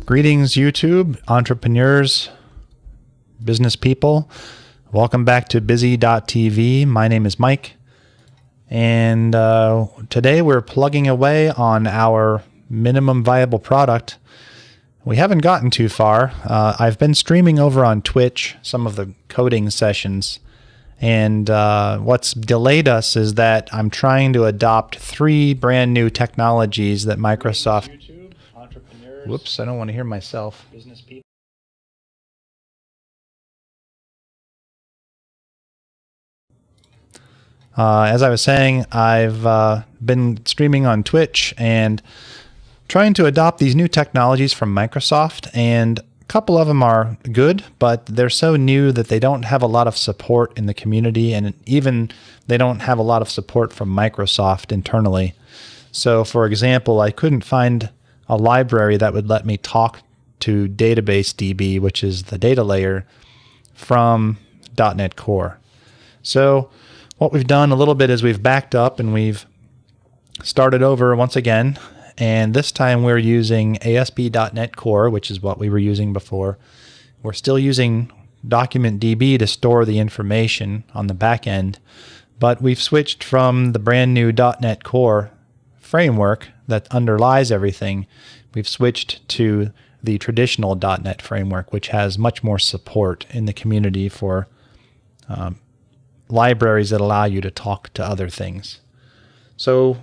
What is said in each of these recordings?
Greetings, YouTube, entrepreneurs, business people. Welcome back to bizzy.tv. My name is Mike, and today we're plugging away on our minimum viable product. We haven't gotten too far. I've been streaming over on Twitch some of the coding sessions, and what's delayed us is that I'm trying to adopt 3 brand new technologies that Microsoft... Whoops, I don't want to hear myself. Business people. As I was saying, I've been streaming on Twitch and trying to adopt these new technologies from Microsoft, and a couple of them are good, but they're so new that they don't have a lot of support in the community, and even they don't have a lot of support from Microsoft internally. So, for example, I couldn't find a library that would let me talk to DB, which is the data layer from .NET Core. So what we've done a little bit is we've backed up and we've started over once again, and this time we're using ASP.NET Core, which is what we were using before. We're still using DocumentDB to store the information on the back end, but we've switched from the brand new .NET Core framework that underlies everything. We've switched to the traditional .NET framework, which has much more support in the community for libraries that allow you to talk to other things. So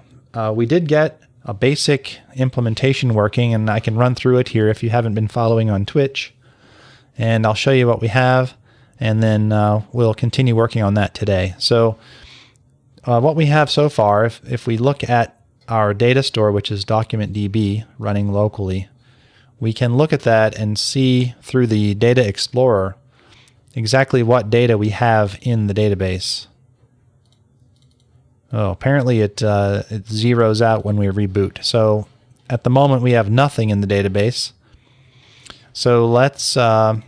we did get a basic implementation working, and I can run through it here if you haven't been following on Twitch. And I'll show you what we have, and then we'll continue working on that today. So what we have so far, if we look at our data store, which is DocumentDB running locally, we can look at that and see through the Data Explorer exactly what data we have in the database. Oh, apparently it zeroes out when we reboot. So at the moment we have nothing in the database. So let's run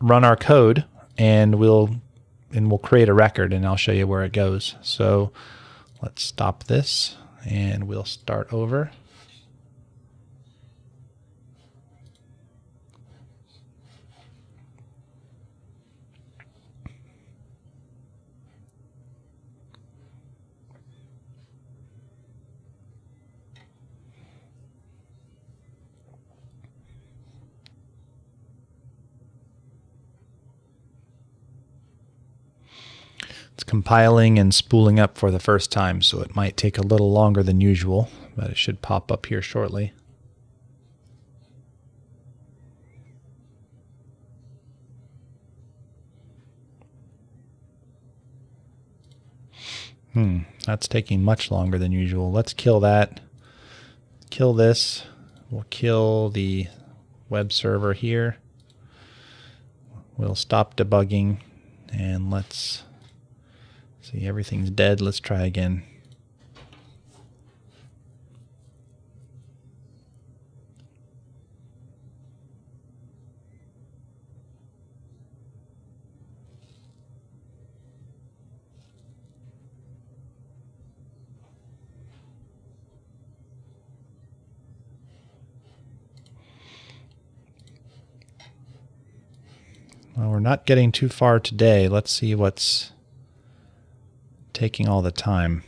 our code, and we'll create a record, and I'll show you where it goes. So let's stop this and we'll start over. It's compiling and spooling up for the first time, so it might take a little longer than usual, but it should pop up here shortly. That's taking much longer than usual. Let's kill that. Kill this. We'll kill the web server here. We'll stop debugging, and let's see, everything's dead. Let's try again. Well, we're not getting too far today. Let's see what's taking all the time.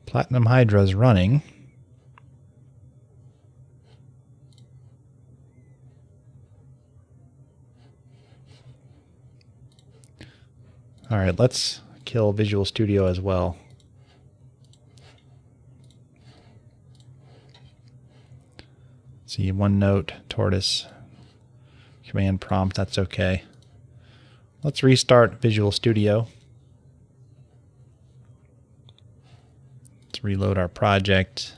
Platinum Hydra is running. All right, let's kill Visual Studio as well. See, OneNote, Tortoise, command prompt, that's okay. Let's restart Visual Studio. Let's reload our project.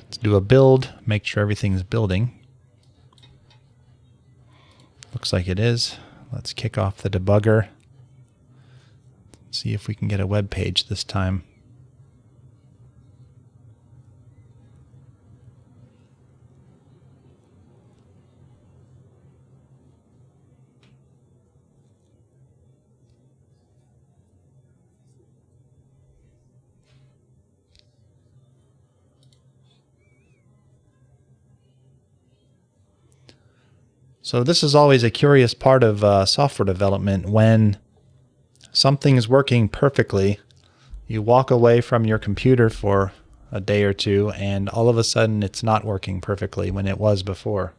Let's do a build, make sure everything's building. Looks like it is. Let's kick off the debugger. See if we can get a web page this time. So this is always a curious part of software development. When something is working perfectly, you walk away from your computer for a day or two, and all of a sudden it's not working perfectly when it was before.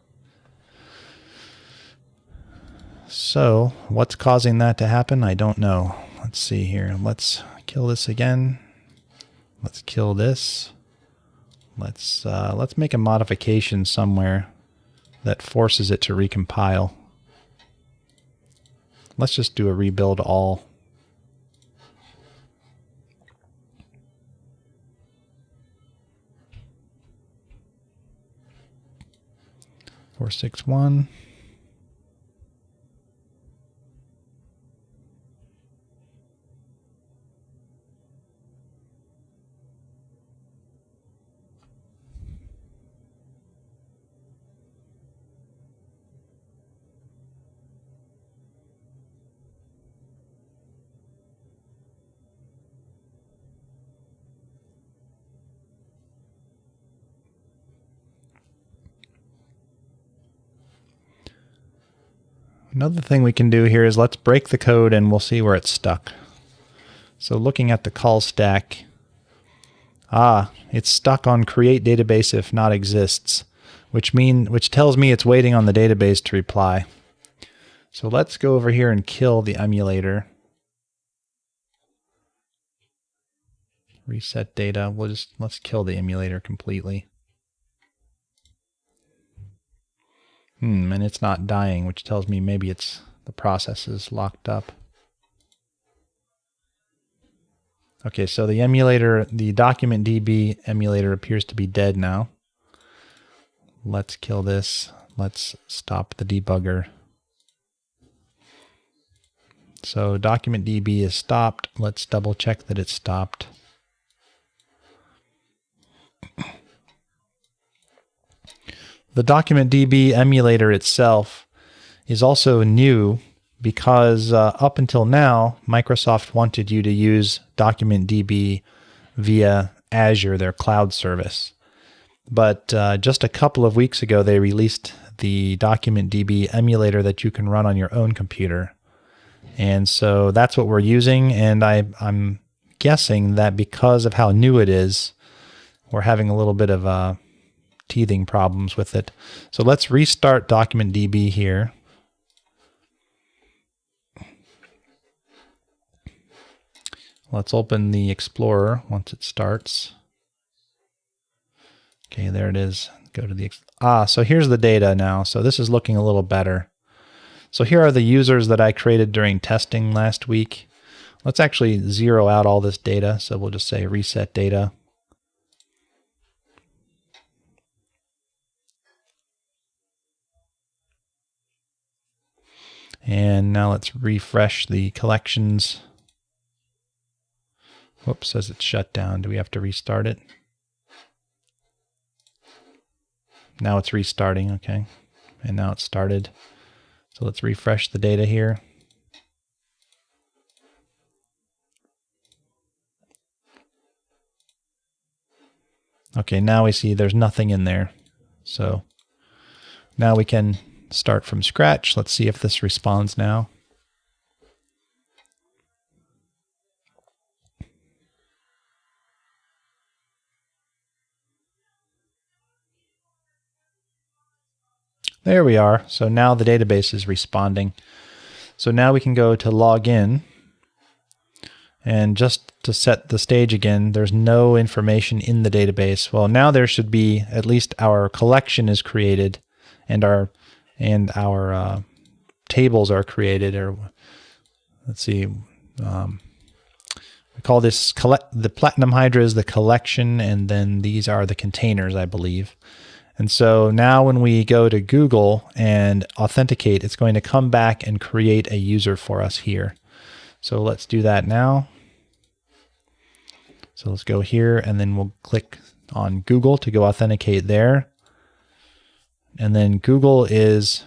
So what's causing that to happen? I don't know. Let's see here. Let's kill this again. Let's kill this. Let's make a modification somewhere that forces it to recompile. Let's just do a rebuild all. Four, 6, 1. Another thing we can do here is let's break the code and we'll see where it's stuck. So looking at the call stack, it's stuck on create database if not exists, which tells me it's waiting on the database to reply. So let's go over here and kill the emulator. Reset data. Let's kill the emulator completely. And it's not dying, which tells me maybe the process is locked up. Okay, so the emulator, the DocumentDB emulator appears to be dead now. Let's kill this. Let's stop the debugger. So DocumentDB is stopped. Let's double check that it's stopped. The DocumentDB emulator itself is also new because up until now, Microsoft wanted you to use DocumentDB via Azure, their cloud service. But just a couple of weeks ago, they released the DocumentDB emulator that you can run on your own computer. And so that's what we're using, and I'm guessing that because of how new it is, we're having a little bit of teething problems with it. So let's restart DocumentDB here. Let's open the Explorer once it starts. Okay, there it is. Go to the so here's the data now. So this is looking a little better. So here are the users that I created during testing last week. Let's actually zero out all this data. So we'll just say reset data. And now let's refresh the collections. Whoops, says it's shut down. Do we have to restart it? Now it's restarting, okay. And now it's started. So let's refresh the data here. Okay, now we see there's nothing in there. So now we can start from scratch. Let's see if this responds now. There we are. So now the database is responding. So now we can go to log in. And just to set the stage again, there's no information in the database. Well, now there should be, at least our collection is created and our tables are created. Or let's see, we call this the Platinum Hydra is the collection, and then these are the containers, I believe. And so now when we go to Google and authenticate, it's going to come back and create a user for us here. So let's do that now. So let's go here, and then we'll click on Google to go authenticate there. And then Google is,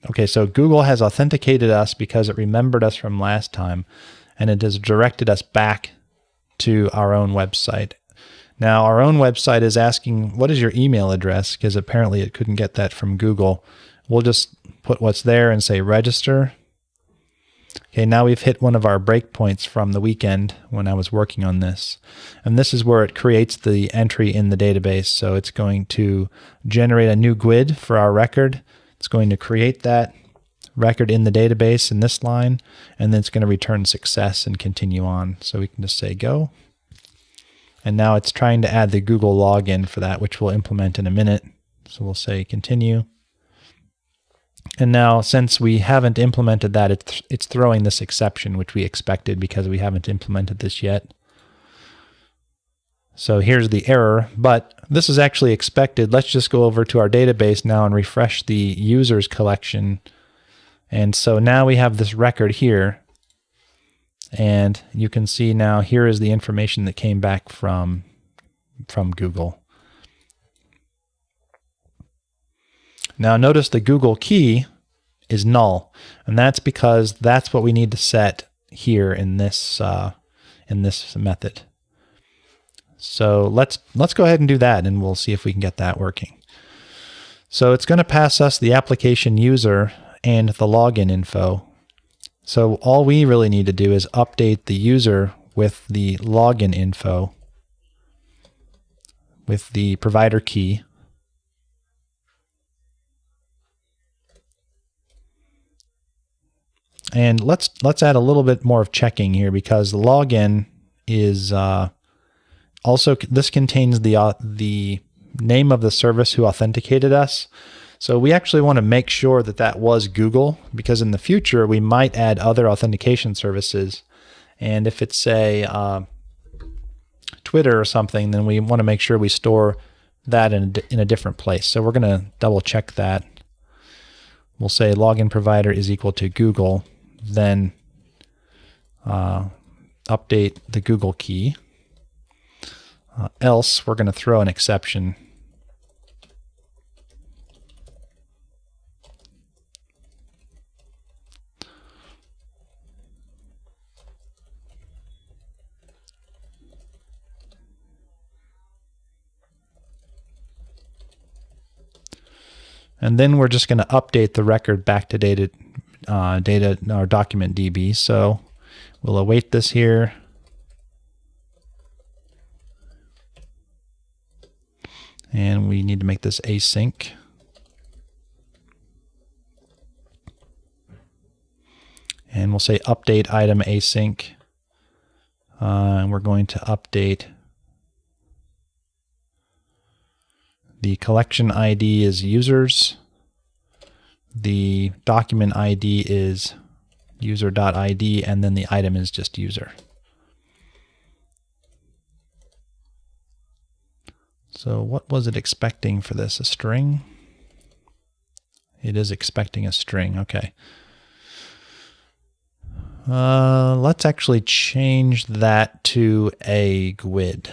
okay, so Google has authenticated us because it remembered us from last time, and it has directed us back to our own website. Now, our own website is asking, what is your email address? Because apparently it couldn't get that from Google. we'll just put what's there and say register. Okay, now we've hit one of our breakpoints from the weekend when I was working on this. And this is where it creates the entry in the database. So it's going to generate a new GUID for our record. It's going to create that record in the database in this line, and then it's going to return success and continue on. So we can just say go. And now it's trying to add the Google login for that, which we'll implement in a minute. So we'll say continue. And now, since we haven't implemented that, it's throwing this exception, which we expected because we haven't implemented this yet. So here's the error, but this is actually expected. Let's just go over to our database now and refresh the users collection. And so now we have this record here. And you can see now here is the information that came back from Google. Now notice the Google key is null, and that's because that's what we need to set here in this method. So let's go ahead and do that, and we'll see if we can get that working. So it's going to pass us the application user and the login info. So all we really need to do is update the user with the login info with the provider key. And let's add a little bit more of checking here, because the login is also, this contains the name of the service who authenticated us. So we actually want to make sure that that was Google, because in the future we might add other authentication services. And if it's, say, Twitter or something, then we want to make sure we store that in a different place. So we're going to double check that. We'll say login provider is equal to Google, then update the Google key. Else, we're going to throw an exception. And then we're just going to update the record back to data our DocumentDB. So we'll await this here. And we need to make this async. And we'll say update item async. And we're going to update the collection ID is users. The document ID is user.id, and then the item is just user. So what was it expecting for this? A string? It is expecting a string. Okay. Let's actually change that to a GUID,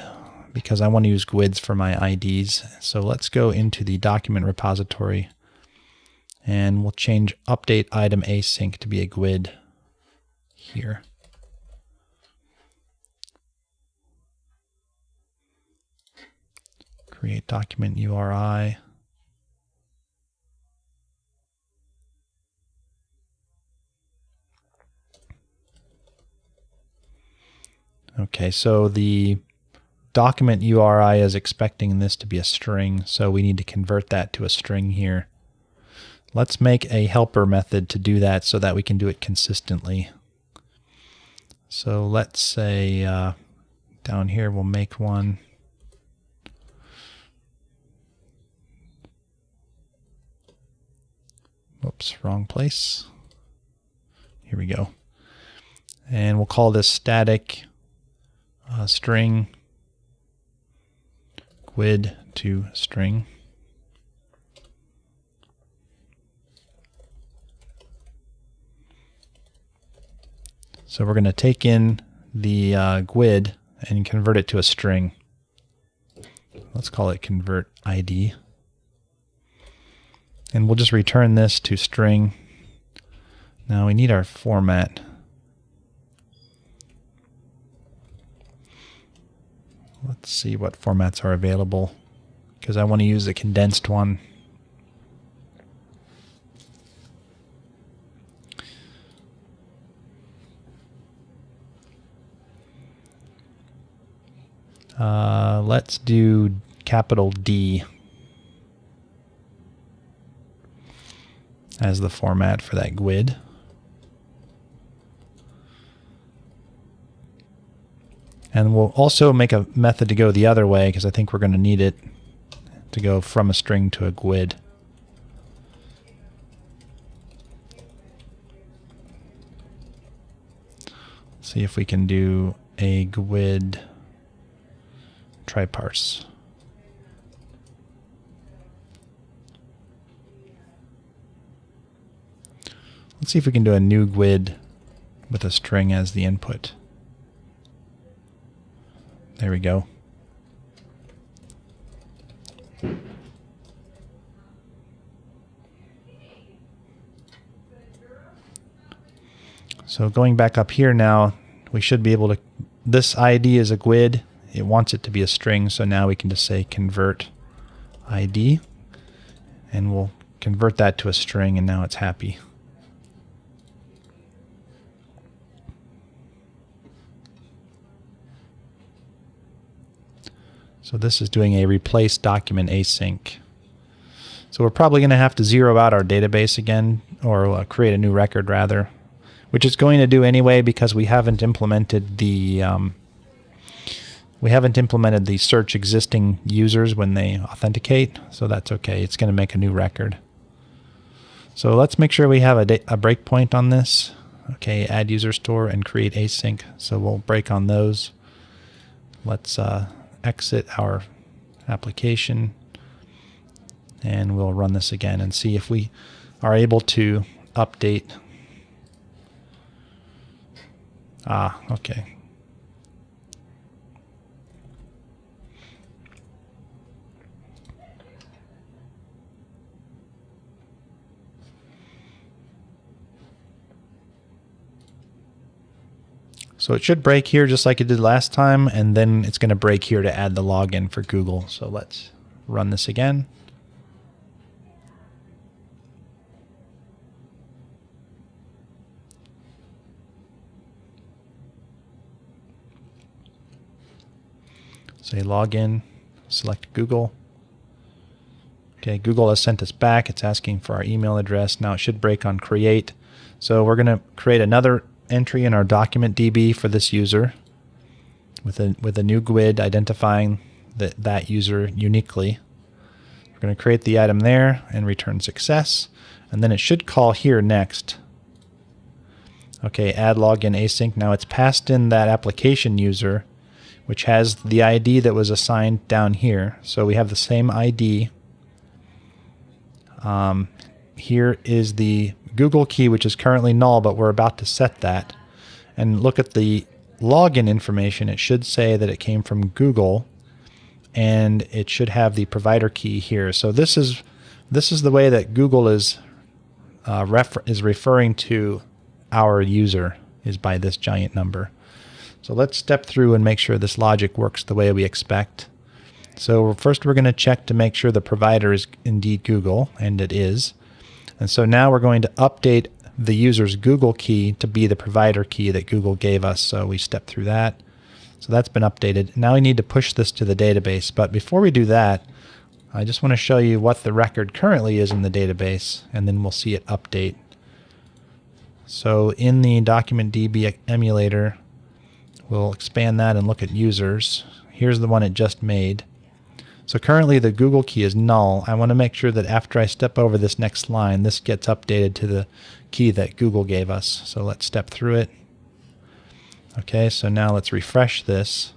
because I want to use GUIDs for my IDs. So let's go into the document repository, and we'll change update item async to be a GUID here. Create document URI. Okay, so the document URI is expecting this to be a string, so we need to convert that to a string here. Let's make a helper method to do that so that we can do it consistently. So let's say down here we'll make one. Whoops, wrong place. Here we go. And we'll call this static string GUID to string. So we're going to take in the GUID and convert it to a string. Let's call it convert ID. And we'll just return this to string. Now we need our format. Let's see what formats are available, because I want to use a condensed one. Let's do capital D as the format for that GUID. And we'll also make a method to go the other way because I think we're going to need it to go from a string to a GUID. See if we can do a GUID try parse. Let's see if we can do a new GUID with a string as the input. There we go. So going back up here now, we should be able to, this ID is a GUID. It wants it to be a string, so now we can just say convert ID, and we'll convert that to a string, and now it's happy. So this is doing a replace document async. So we're probably going to have to zero out our database again, or create a new record rather, which it's going to do anyway because we haven't implemented the search existing users when they authenticate. So that's okay. It's going to make a new record. So let's make sure we have a breakpoint on this. Okay, add UserStore and create async. So we'll break on those. Let's exit our application, and we'll run this again and see if we are able to update. Okay. So it should break here just like it did last time, and then it's going to break here to add the login for Google. So let's run this again. Say login, select Google. Okay, Google has sent us back. It's asking for our email address. Now it should break on create. So we're going to create another entry in our DocumentDB for this user with a new GUID identifying that user uniquely. We're going to create the item there and return success, and then it should call here next. Okay, add login async. Now it's passed in that application user, which has the ID that was assigned down here. So we have the same ID. Here is the Google key, which is currently null, but we're about to set that. And look at the login information. It should say that it came from Google, and it should have the provider key here. So this is the way that Google is referring to our user, is by this giant number. So let's step through and make sure this logic works the way we expect. So first we're going to check to make sure the provider is indeed Google, and it is. And so now we're going to update the user's Google key to be the provider key that Google gave us. So we step through that. So that's been updated. Now we need to push this to the database. But before we do that, I just want to show you what the record currently is in the database, and then we'll see it update. So in the DocumentDB emulator, we'll expand that and look at users. Here's the one it just made. So currently the Google key is null. I want to make sure that after I step over this next line, this gets updated to the key that Google gave us. So let's step through it. Okay, so now let's refresh this.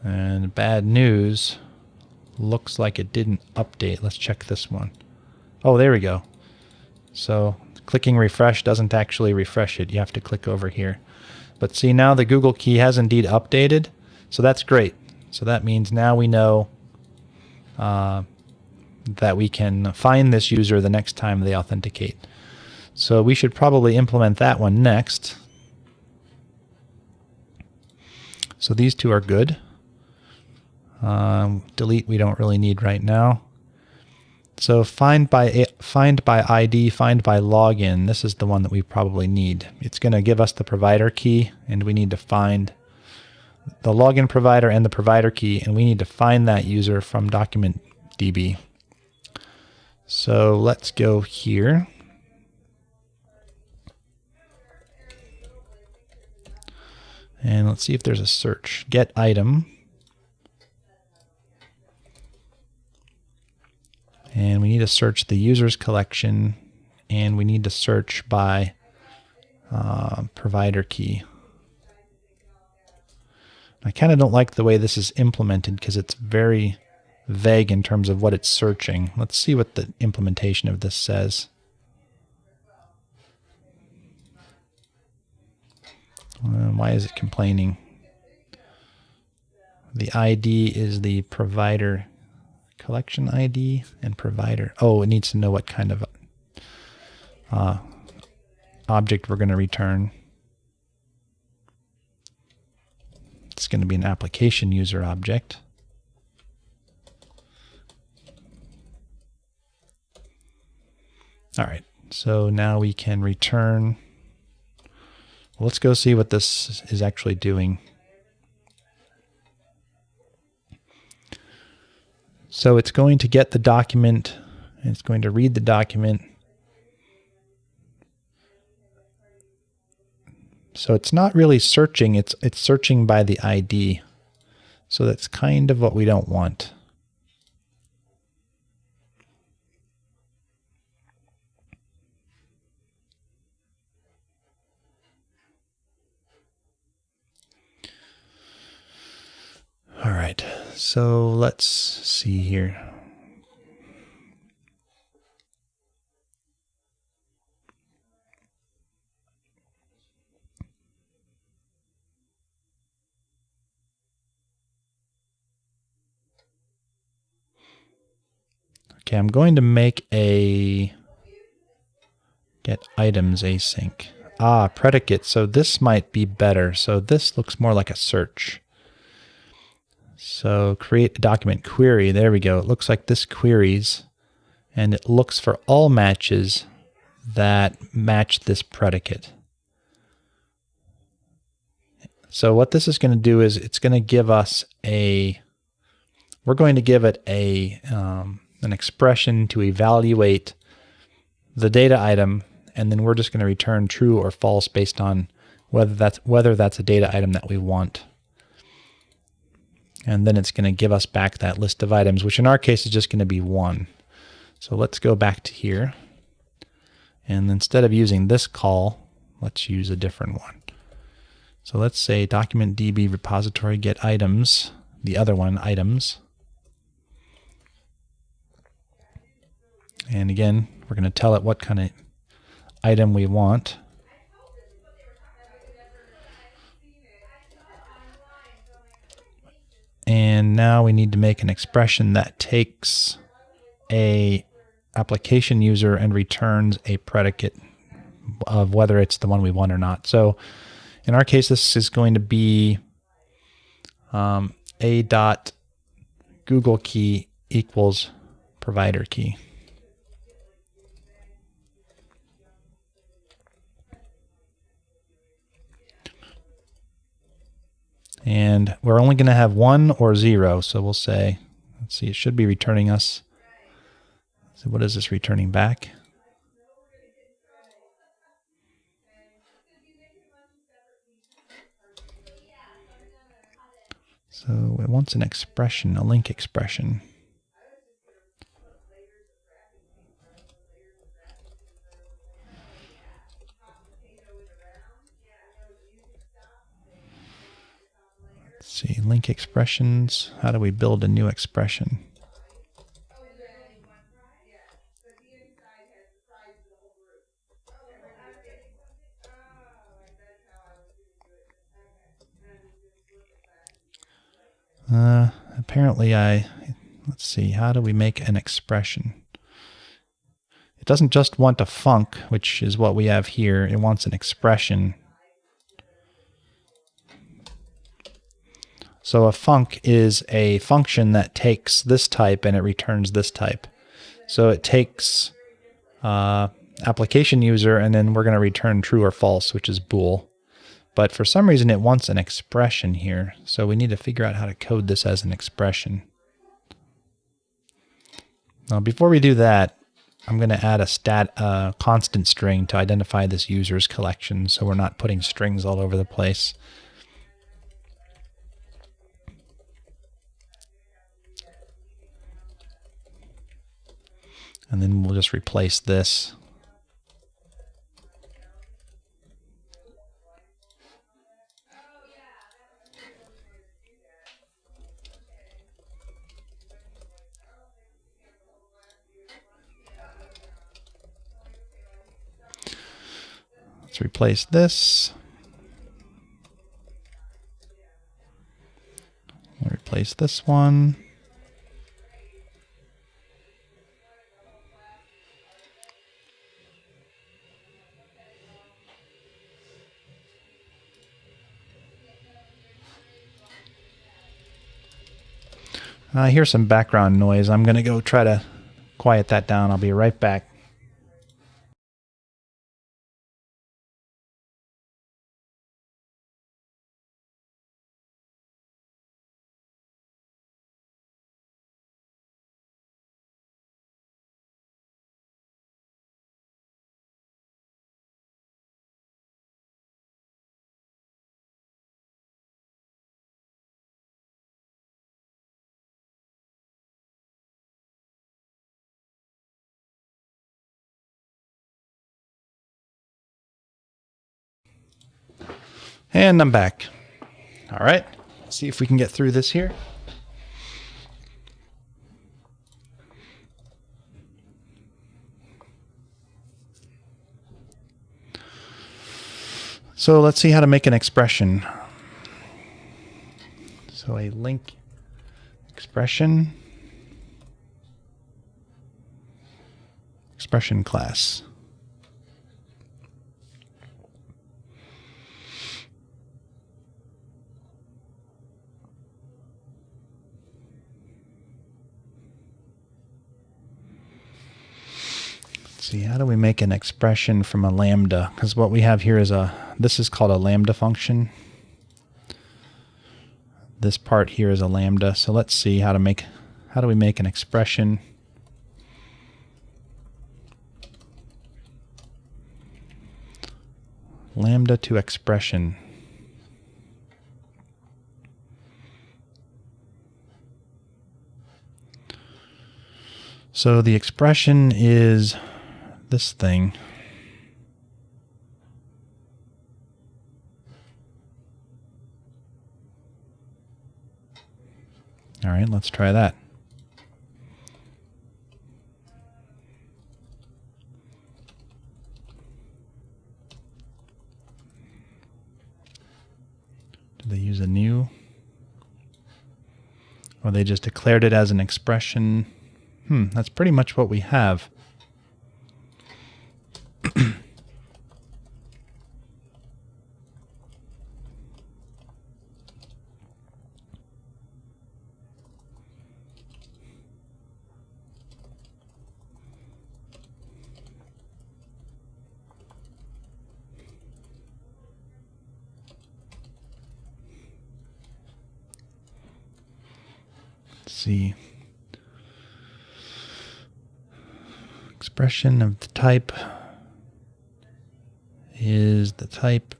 And bad news, looks like it didn't update. Let's check this one. Oh, there we go. So clicking refresh doesn't actually refresh it. You have to click over here. But see, now the Google key has indeed updated, so that's great. So that means now we know that we can find this user the next time they authenticate. So we should probably implement that one next. So these two are good. Delete we don't really need right now. So find by ID, find by login. This is the one that we probably need. It's going to give us the provider key, and we need to find the login provider and the provider key, and we need to find that user from DocumentDB. So let's go here. And let's see if there's a search. Get item. And we need to search the users collection, and we need to search by provider key. I kind of don't like the way this is implemented because it's very vague in terms of what it's searching. Let's see what the implementation of this says. Why is it complaining? The ID is the provider collection ID and provider. Oh, it needs to know what kind of object we're going to return. It's going to be an application user object. All right, so now we can return. Well, let's go see what this is actually doing. So it's going to get the document, and it's going to read the document. So it's not really searching, it's searching by the ID. So that's kind of what we don't want. All right, so let's see here. Okay, I'm going to make a get items async. Predicate. So this might be better. So this looks more like a search. So create a document query. There we go. It looks like this queries, and it looks for all matches that match this predicate. So what this is going to do is it's going to give us we're going to give it an expression to evaluate the data item, and then we're just going to return true or false based on whether that's a data item that we want. And then it's going to give us back that list of items, which in our case is just going to be 1. So let's go back to here. And instead of using this call, let's use a different one. So let's say DocumentDB repository get items, the other one, items. And again, we're going to tell it what kind of item we want. And now we need to make an expression that takes a application user and returns a predicate of whether it's the one we want or not. So in our case, this is going to be a dot Google key equals provider key. And we're only going to have 1 or 0. So we'll say, let's see, it should be returning us. So what is this returning back? So it wants an expression, a link expression. Let's see, link expressions. How do we build a new expression? Apparently let's see, how do we make an expression? It doesn't just want a func, which is what we have here. It wants an expression. So a func is a function that takes this type and it returns this type. So it takes application user, and then we're going to return true or false, which is bool. But for some reason it wants an expression here, so we need to figure out how to code this as an expression. Now before we do that, I'm going to add a constant string to identify this user's collection, so we're not putting strings all over the place. And then we'll just replace this. Let's replace this. We'll replace this one. I hear some background noise. I'm going to go try to quiet that down. I'll be right back. And I'm back. All right, let's see if we can get through this here. So let's see how to make an expression. So a link expression class. See, how do we make an expression from a lambda? Because what we have here is this is called a lambda function. This part here is a lambda. So let's see how do we make an expression? Lambda to expression. So the expression is this thing. All right, let's try that. Did they use a new? Or they just declared it as an expression? That's pretty much what we have. Let's see. Expression of the type is the type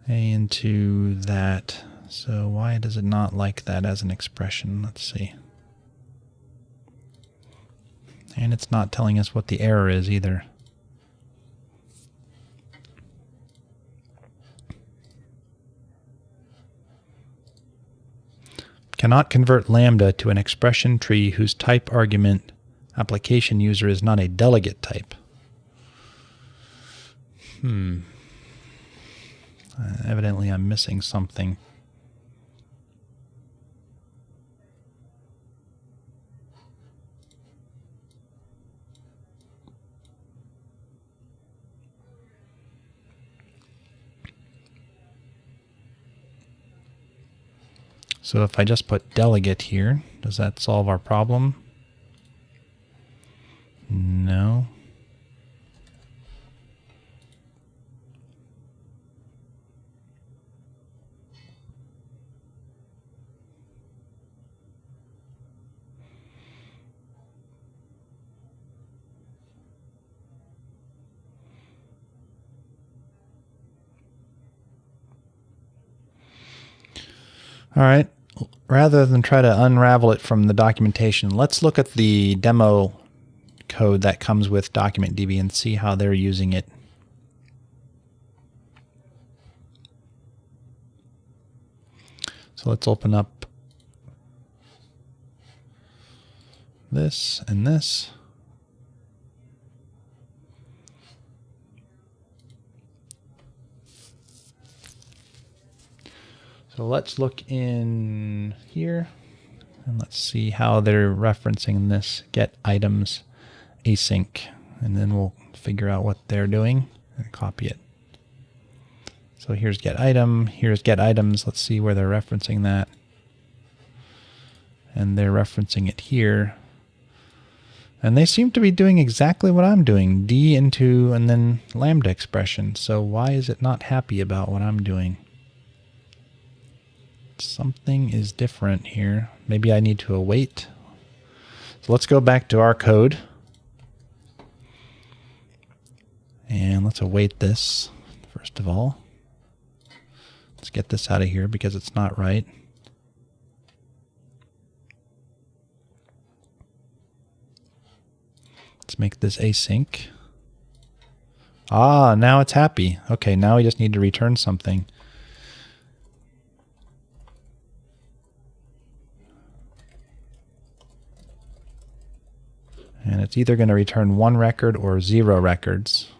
A into that. So why does it not like that as an expression? Let's see. And it's not telling us what the error is either. Cannot convert lambda to an expression tree whose type argument application user is not a delegate type. Evidently I'm missing something. So if I just put delegate here, does that solve our problem? No. All right, rather than try to unravel it from the documentation, let's look at the demo code that comes with DocumentDB and see how they're using it. So let's open up this and this. So let's look in here and let's see how they're referencing this get items async, and then we'll figure out what they're doing and copy it. So here's get item, here's get items. Let's see where they're referencing that. And they're referencing it here. And they seem to be doing exactly what I'm doing, D into and then lambda expression. So why is it not happy about what I'm doing? Something is different here. Maybe I need to await. So let's go back to our code. And let's await this, first of all. Let's get this out of here because it's not right. Let's make this async. Ah, now it's happy. Okay, now we just need to return something. And it's either going to return 1 record or 0 records.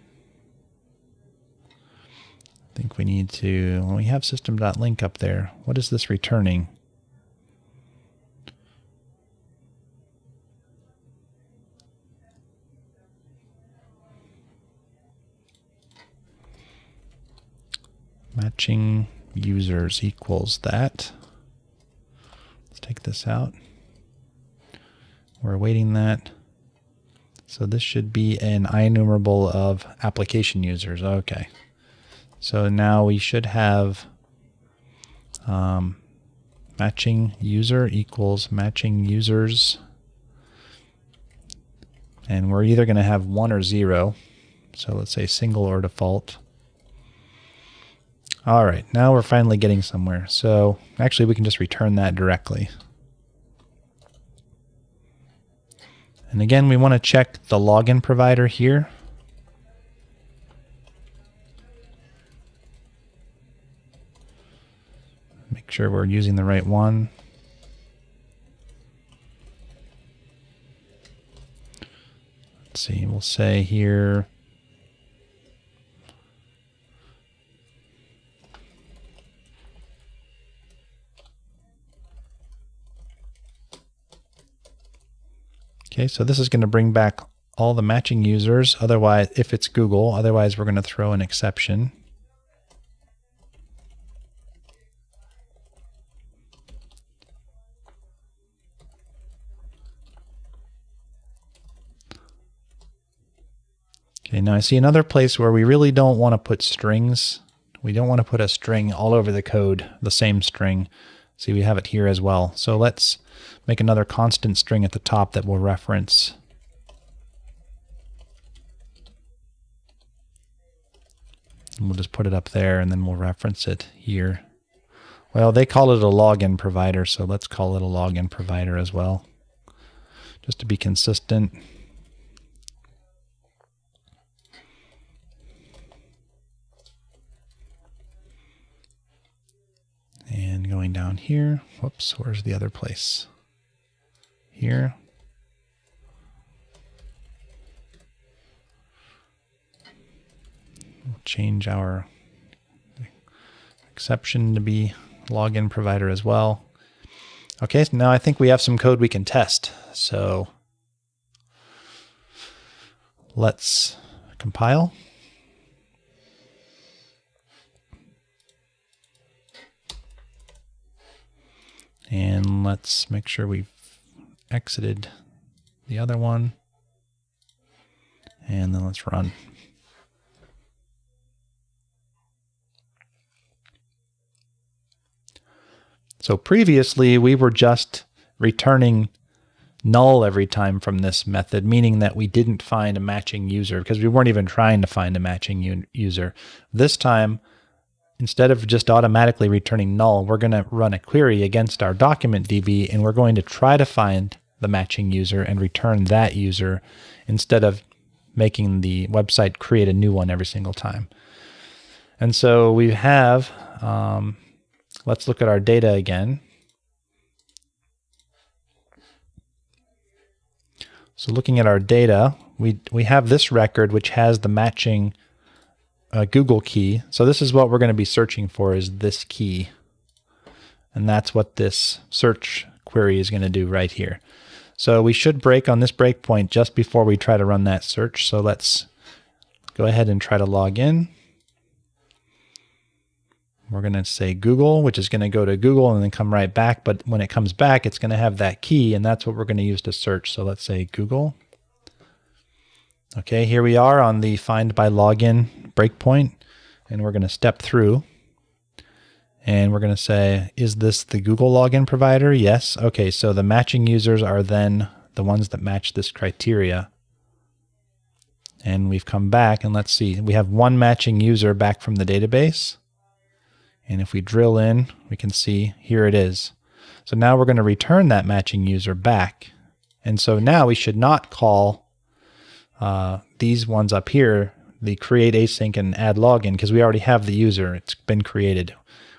I think we need to, well, we have system.link up there. What is this returning? Matching users equals that. Let's take this out. We're awaiting that. So this should be an IEnumerable of application users. Okay. So now we should have matching user equals matching users. And we're either going to have 1 or 0. So let's say single or default. All right, now we're finally getting somewhere. So actually we can just return that directly. And again, we want to check the login provider here. Make sure we're using the right one. Let's see, we'll say here okay, so this is going to bring back all the matching users, otherwise, if it's Google, otherwise we're going to throw an exception. Okay, now I see another place where we really don't want to put strings. We don't want to put a string all over the code, the same string. See, we have it here as well. So let's make another constant string at the top that we'll reference. And we'll just put it up there and then we'll reference it here. Well, they call it a login provider, so let's call it a login provider as well, just to be consistent. And going down here, whoops, where's the other place? Here. We'll change our exception to be login provider as well. Okay, so now I think we have some code we can test. So let's compile. And let's make sure we've exited the other one. And then let's run. So previously we were just returning null every time from this method, meaning that we didn't find a matching user because we weren't even trying to find a matching user. This time, instead of just automatically returning null, we're going to run a query against our DocumentDB, and we're going to try to find the matching user and return that user instead of making the website create a new one every single time. And so we have, let's look at our data again. So looking at our data, we have this record which has the matching Google key. So this is what we're going to be searching for, is this key. And that's what this search query is going to do right here. So we should break on this breakpoint just before we try to run that search. So let's go ahead and try to log in. We're going to say Google, which is going to go to Google and then come right back. But when it comes back, it's going to have that key, and that's what we're going to use to search. So let's say Google. Okay, here we are on the find by login breakpoint, and we're going to step through. And we're going to say, is this the Google login provider? Yes. Okay, so the matching users are then the ones that match this criteria. And we've come back, and let's see. We have one matching user back from the database. And if we drill in, we can see here it is. So now we're going to return that matching user back. And so now we should not call these ones up here, the create async and add login, because we already have the user. It's been created.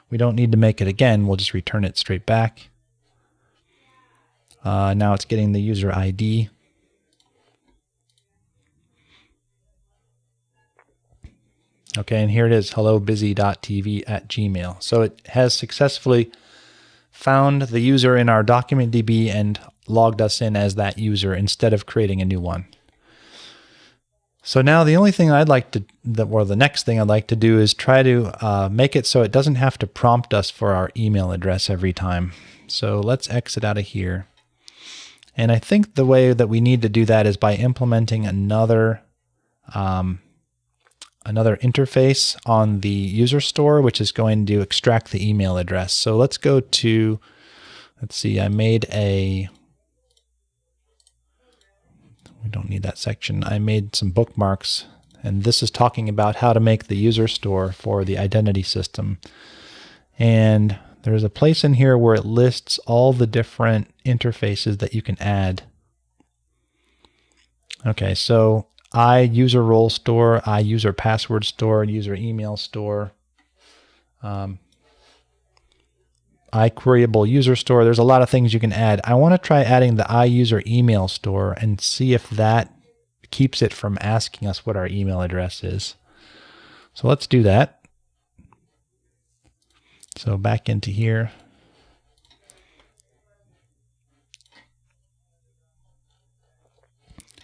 We don't need to make it again. We'll just return it straight back. Now it's getting the user ID. Okay, and here it is, hello bizzy.tv at Gmail. So it has successfully found the user in our DocumentDB and logged us in as that user instead of creating a new one. So now the only thing I'd like to, or the next thing I'd like to do is try to make it so it doesn't have to prompt us for our email address every time. So let's exit out of here. And I think the way that we need to do that is by implementing another interface on the UserStore, which is going to extract the email address. So let's go to, let's see, we don't need that section. I made some bookmarks, and this is talking about how to make the UserStore for the identity system. And there's a place in here where it lists all the different interfaces that you can add. Okay, so user role store, user password store, user email store, queryable user store. There's a lot of things you can add. I want to try adding the user email store and see if that keeps it from asking us what our email address is. So let's do that. So back into here.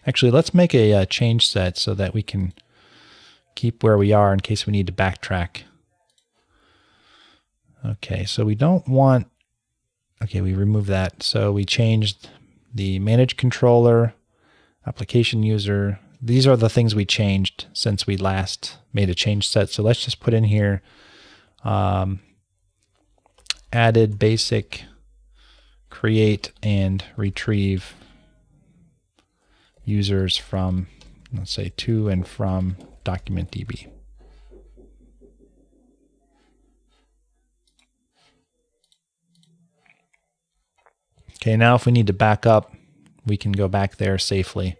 Actually, let's make a change set so that we can keep where we are in case we need to backtrack. Okay, so we don't want, okay, we remove that. So we changed the manage controller, application user. These are the things we changed since we last made a change set. So let's just put in here added basic create and retrieve users from, let's say, to and from DocumentDB. Okay, now if we need to back up, we can go back there safely.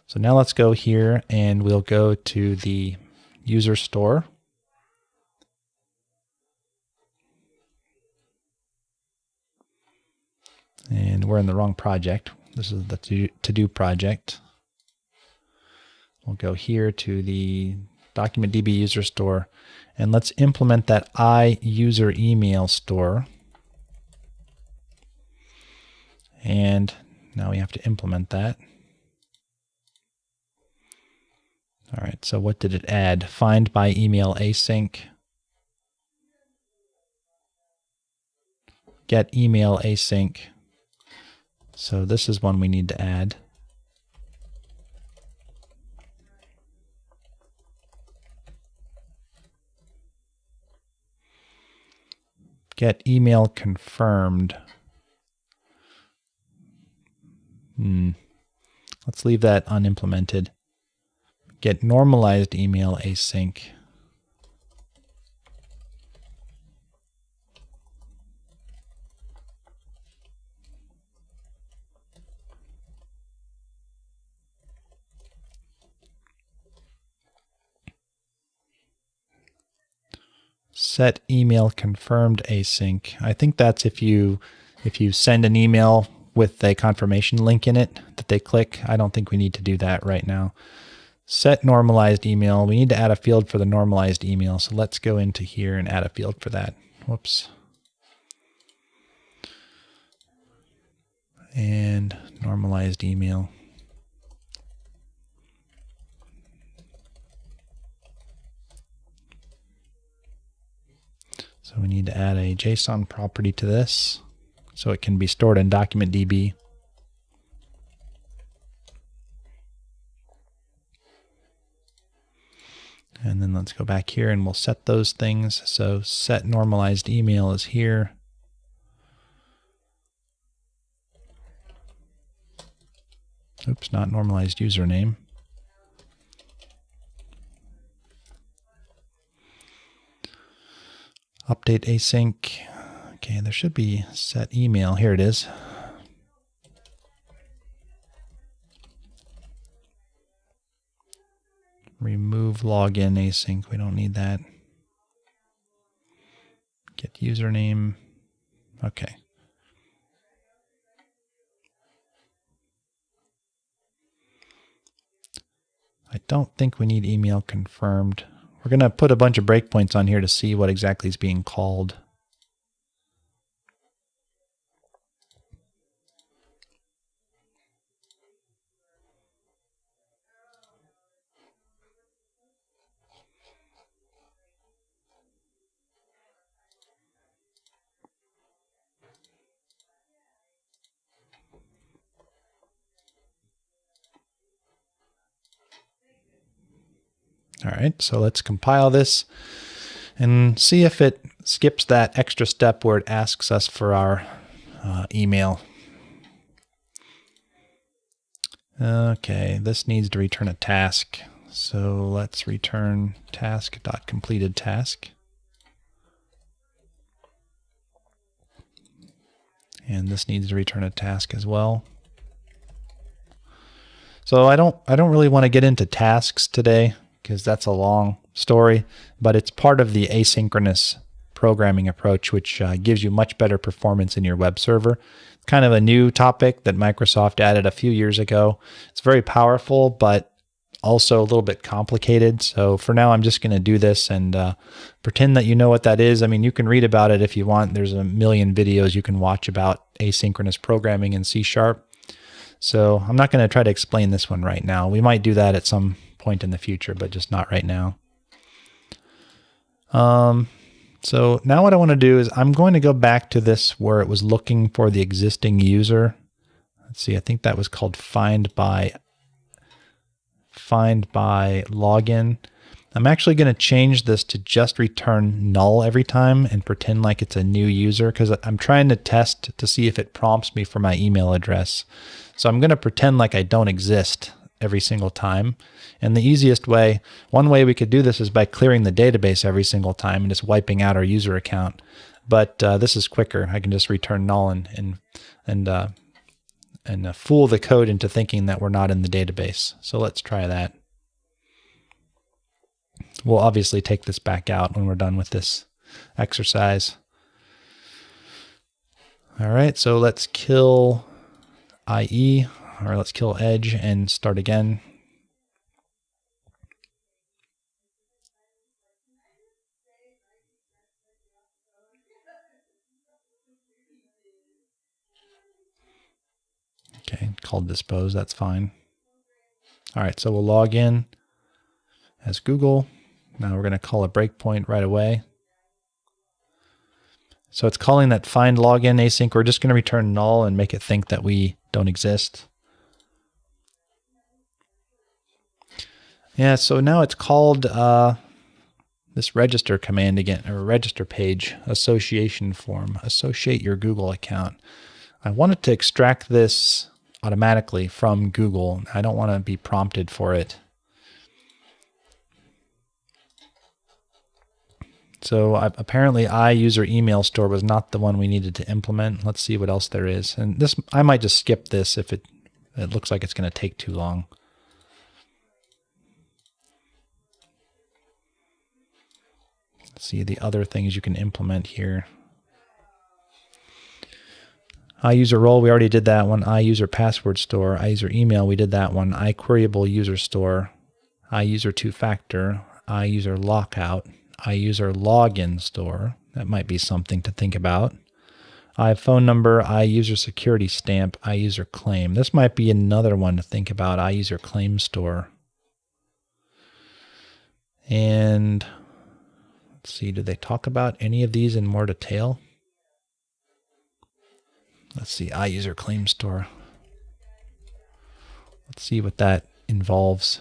So now let's go here and we'll go to the user store. And we're in the wrong project. This is the to-do project. We'll go here to the DocumentDB user store, and let's implement that user email store. And now we have to implement that. All right, so what did it add? Find by email async. get email async. So this is one we need to add. Get email confirmed. Let's leave that unimplemented. Get normalized email async. Set email confirmed async. I think that's if you send an email with a confirmation link in it that they click. I don't think we need to do that right now. Set normalized email. We need to add a field for the normalized email. So let's go into here and add a field for that. Whoops. And normalized email. So we need to add a JSON property to this so it can be stored in DocumentDB. And then let's go back here and we'll set those things. So set normalized email is here. Oops, not normalized username. Update async. Okay, there should be set email. Here it is. Remove login async. We don't need that. Get username. Okay. I don't think we need email confirmed. We're going to put a bunch of breakpoints on here to see what exactly is being called. All right, so let's compile this and see if it skips that extra step where it asks us for our email. Okay, this needs to return a task. So let's return task.completed task. And this needs to return a task as well. So I don't really want to get into tasks today, because that's a long story, but it's part of the asynchronous programming approach, which gives you much better performance in your web server. Kind of a new topic that Microsoft added a few years ago. It's very powerful, but also a little bit complicated. So for now, I'm just going to do this and pretend that you know what that is. I mean, you can read about it if you want. There's a million videos you can watch about asynchronous programming in C#. So I'm not going to try to explain this one right now. We might do that at some point in the future, but just not right now. So now what I want to do is I'm going to go back to this where it was looking for the existing user. Let's see, I think that was called find by login. I'm actually going to change this to just return null every time and pretend like it's a new user, because I'm trying to test to see if it prompts me for my email address. So I'm going to pretend like I don't exist every single time. And the easiest way, one way we could do this is by clearing the database every single time and just wiping out our user account. But this is quicker. I can just return null and fool the code into thinking that we're not in the database. So let's try that. We'll obviously take this back out when we're done with this exercise. All right, so let's kill IE, or let's kill Edge and start again. Okay, called dispose, that's fine. All right, so we'll log in as Google. Now we're going to call a breakpoint right away. So it's calling that find login async. We're just going to return null and make it think that we don't exist. Yeah, so now it's called this register command again, or register page, association form, associate your Google account. I wanted to extract this automatically from Google. I don't want to be prompted for it. So apparently user email store was not the one we needed to implement. Let's see what else there is. And this, I might just skip this if it looks like it's going to take too long. Let's see the other things you can implement here. iUser role, we already did that one. iUser password store, iUser email, we did that one. iQueryable user store, iUser two-factor, iUser lockout, iUser login store. That might be something to think about. iPhone number, iUser security stamp, iUser claim. This might be another one to think about, iUser claim store. And let's see, do they talk about any of these in more detail? Let's see, iUser claim store. Let's see what that involves.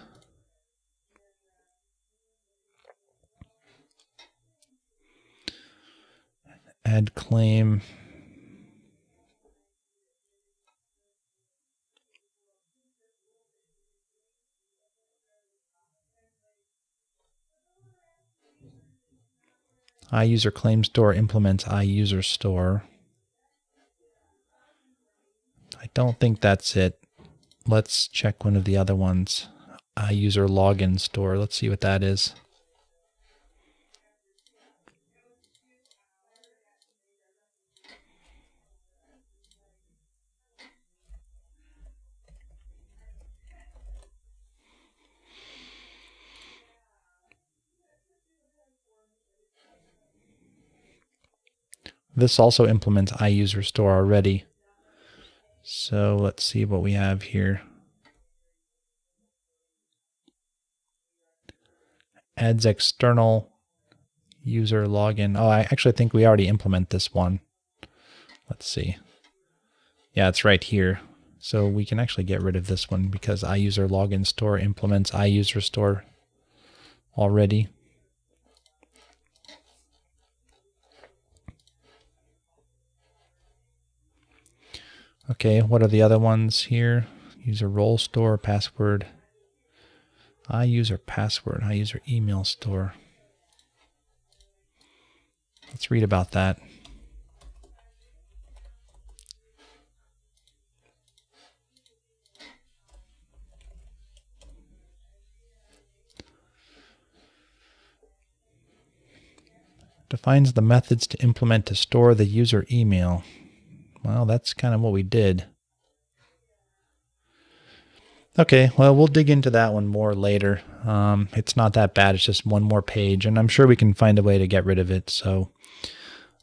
Add claim. iUser claim store implements iUser store. I don't think that's it. Let's check one of the other ones. iUser login store. Let's see what that is. This also implements iUser store already. So let's see what we have here. Adds external user login. Oh, I actually think we already implement this one. Let's see. Yeah, it's right here. So we can actually get rid of this one because iUser login store implements iUser store already. Okay, what are the other ones here? User role store, password, iUser password, iUser email store. Let's read about that. Defines the methods to implement to store the user email. Well, that's kind of what we did. Okay, well, we'll dig into that one more later. It's not that bad. It's just one more page, and I'm sure we can find a way to get rid of it. So,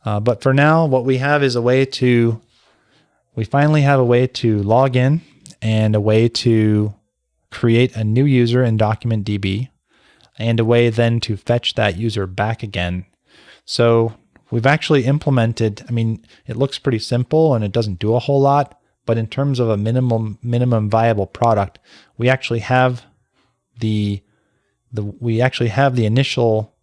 but for now, what we have is we finally have a way to log in and a way to create a new user in DocumentDB and a way then to fetch that user back again. So we've actually implemented, I mean, it looks pretty simple and it doesn't do a whole lot, but in terms of a minimum viable product, we actually have the initial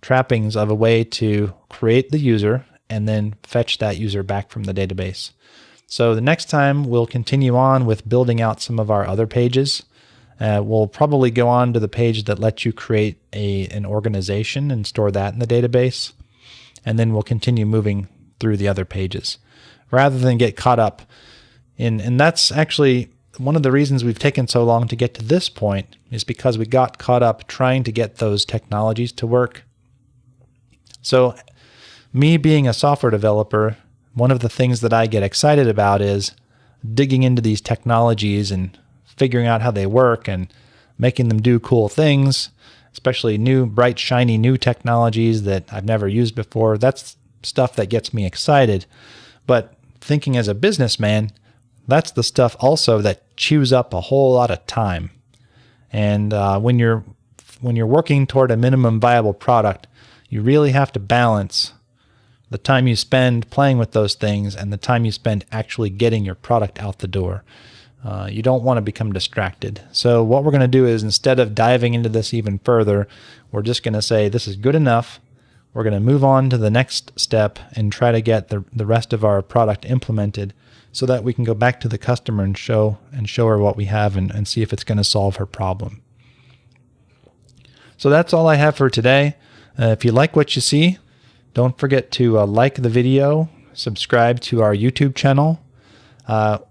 trappings of a way to create the user and then fetch that user back from the database. So the next time we'll continue on with building out some of our other pages. We'll probably go on to the page that lets you create an organization and store that in the database. And then we'll continue moving through the other pages rather than get caught up in. And that's actually one of the reasons we've taken so long to get to this point, is because we got caught up trying to get those technologies to work. So me being a software developer, one of the things that I get excited about is digging into these technologies and figuring out how they work and making them do cool things, especially new, bright, shiny new technologies that I've never used before. That's stuff that gets me excited. But thinking as a businessman, that's the stuff also that chews up a whole lot of time. And when you're working toward a minimum viable product, you really have to balance the time you spend playing with those things and the time you spend actually getting your product out the door. You don't want to become distracted. So what we're going to do is, instead of diving into this even further, we're just going to say this is good enough. We're going to move on to the next step and try to get the rest of our product implemented so that we can go back to the customer and show her what we have and see if it's going to solve her problem. So that's all I have for today. If you like what you see, don't forget to like the video, subscribe to our YouTube channel.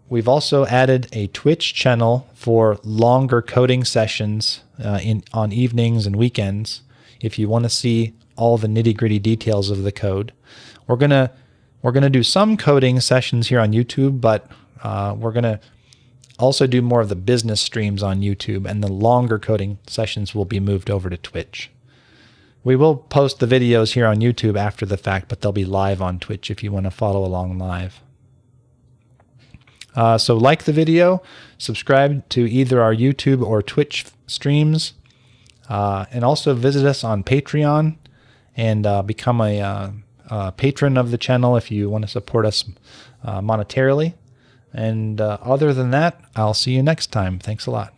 We've also added a Twitch channel for longer coding sessions on evenings and weekends if you want to see all the nitty-gritty details of the code. We're gonna do some coding sessions here on YouTube, but we're gonna also do more of the business streams on YouTube, and the longer coding sessions will be moved over to Twitch. We will post the videos here on YouTube after the fact, but they'll be live on Twitch if you want to follow along live. So like the video, subscribe to either our YouTube or Twitch streams, and also visit us on Patreon and become a patron of the channel if you want to support us monetarily. And other than that, I'll see you next time. Thanks a lot.